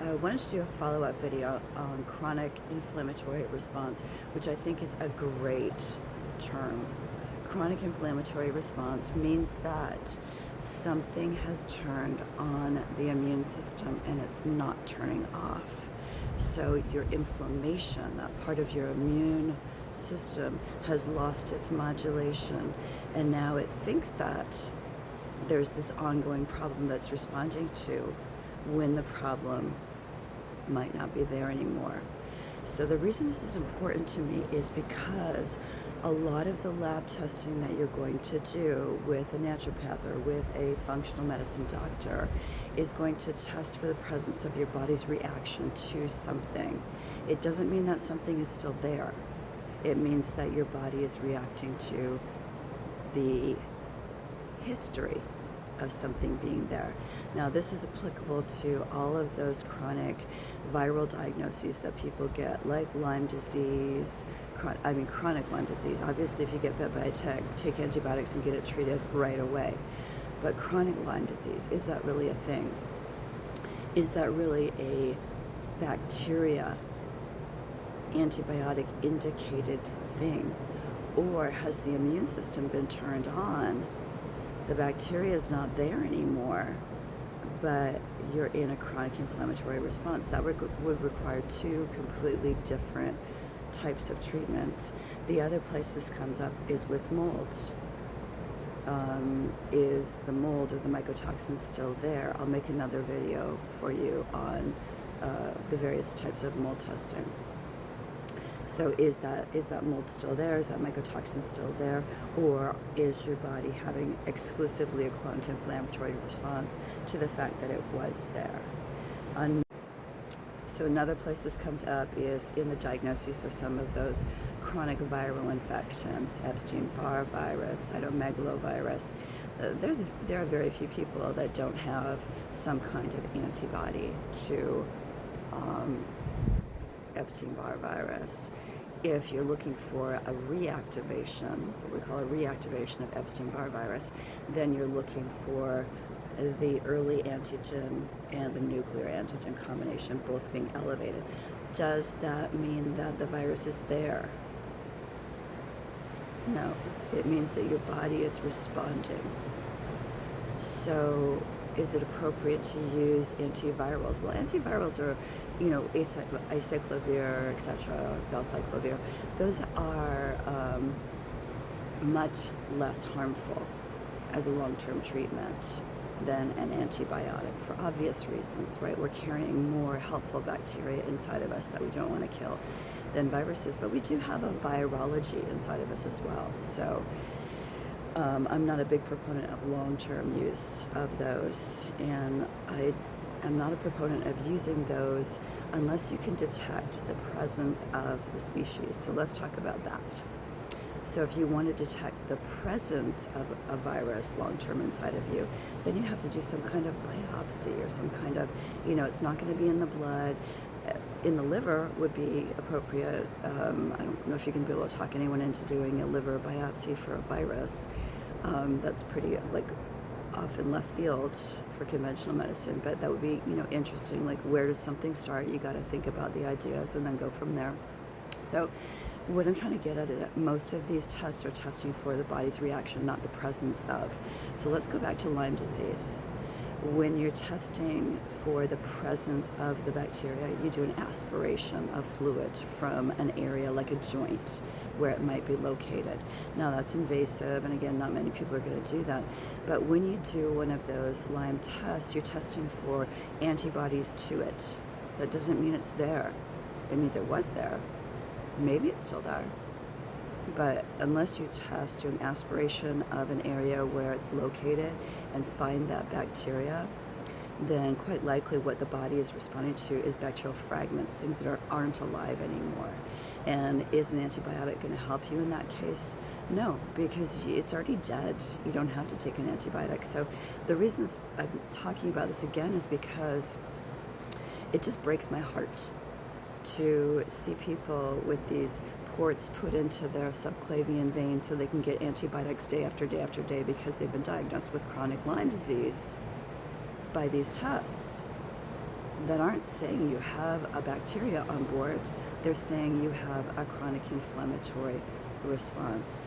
I wanted to do a follow-up video on chronic inflammatory response, which I think is a great term. Chronic inflammatory response means that something has turned on the immune system and it's not turning off. So your inflammation, that part of your immune system, has lost its modulation, and now it thinks that there's this ongoing problem that's responding to when the problem might not be there anymore. So the reason this is important to me is because a lot of the lab testing that you're going to do with a naturopath or with a functional medicine doctor is going to test for the presence of your body's reaction to something. It doesn't mean that something is still there. It means that your body is reacting to the history of something being there. Now, this is applicable to all of those chronic viral diagnoses that people get, like Lyme disease, chronic Lyme disease. Obviously, if you get bit by a tick, take antibiotics and get it treated right away. But chronic Lyme disease, is that really a thing? Is that really a bacteria antibiotic indicated thing? Or has the immune system been turned on? The bacteria is not there anymore, but you're in a chronic inflammatory response. That would require two completely different types of treatments. The other place this comes up is with molds. Is the mold or the mycotoxin still there? I'll make another video for you on the various types of mold testing. So is that mold still there? Is that mycotoxin still there? Or is your body having exclusively a chronic inflammatory response to the fact that it was there? So another place this comes up is in the diagnosis of some of those chronic viral infections, Epstein-Barr virus, cytomegalovirus. There are very few people that don't have some kind of antibody to Epstein-Barr virus. If you're looking for a reactivation, what we call a reactivation of Epstein-Barr virus, then you're looking for the early antigen and the nuclear antigen combination both being elevated. Does that mean that the virus is there? No, it means that your body is responding. So is it appropriate to use antivirals? Well, antivirals are, acyclovir, etc., valcyclovir. Those are much less harmful as a long-term treatment than an antibiotic for obvious reasons, right? We're carrying more helpful bacteria inside of us that we don't want to kill than viruses, but we do have a virology inside of us as well. So I'm not a big proponent of long-term use of those, and I am not a proponent of using those unless you can detect the presence of the species. So let's talk about that. So if you want to detect the presence of a virus long-term inside of you, then you have to do some kind of biopsy or some kind of, it's not going to be in the blood. In the liver would be appropriate. I don't know if you can be able to talk anyone into doing a liver biopsy for a virus. That's pretty off in left field for conventional medicine, but that would be interesting. Like, where does something start? You got to think about the ideas and then go from there. So what I'm trying to get at is that most of these tests are testing for the body's reaction, not the presence of. So let's go back to Lyme disease. When you're testing for the presence of the bacteria, you do an aspiration of fluid from an area like a joint where it might be located. Now, that's invasive, and again, not many people are going to do that. But when you do one of those Lyme tests, you're testing for antibodies to it. That doesn't mean it's there. It means it was there. Maybe it's still there. But unless you test, do an aspiration of an area where it's located and find that bacteria, then quite likely what the body is responding to is bacterial fragments, things that aren't alive anymore. And is an antibiotic going to help you in that case? No, because it's already dead. You don't have to take an antibiotic. So the reason I'm talking about this again is because it just breaks my heart to see people with these ports put into their subclavian vein so they can get antibiotics day after day after day because they've been diagnosed with chronic Lyme disease by these tests. that aren't saying you have a bacteria on board. They're saying you have a chronic inflammatory response.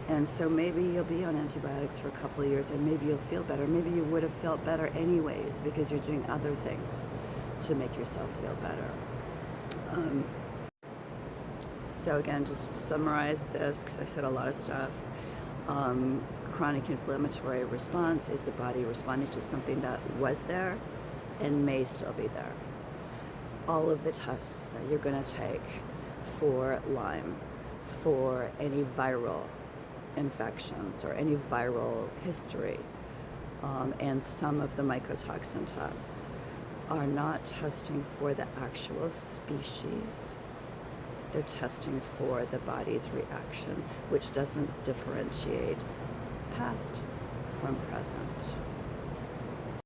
And so maybe you'll be on antibiotics for a couple of years and maybe you'll feel better. Maybe you would have felt better anyways because you're doing other things to make yourself feel better. So again, just to summarize this, because I said a lot of stuff. Chronic inflammatory response is the body responding to something that was there and may still be there. All of the tests that you're going to take for Lyme, for any viral infections or any viral history, and some of the mycotoxin tests are not testing for the actual species. They're testing for the body's reaction, which doesn't differentiate past from present.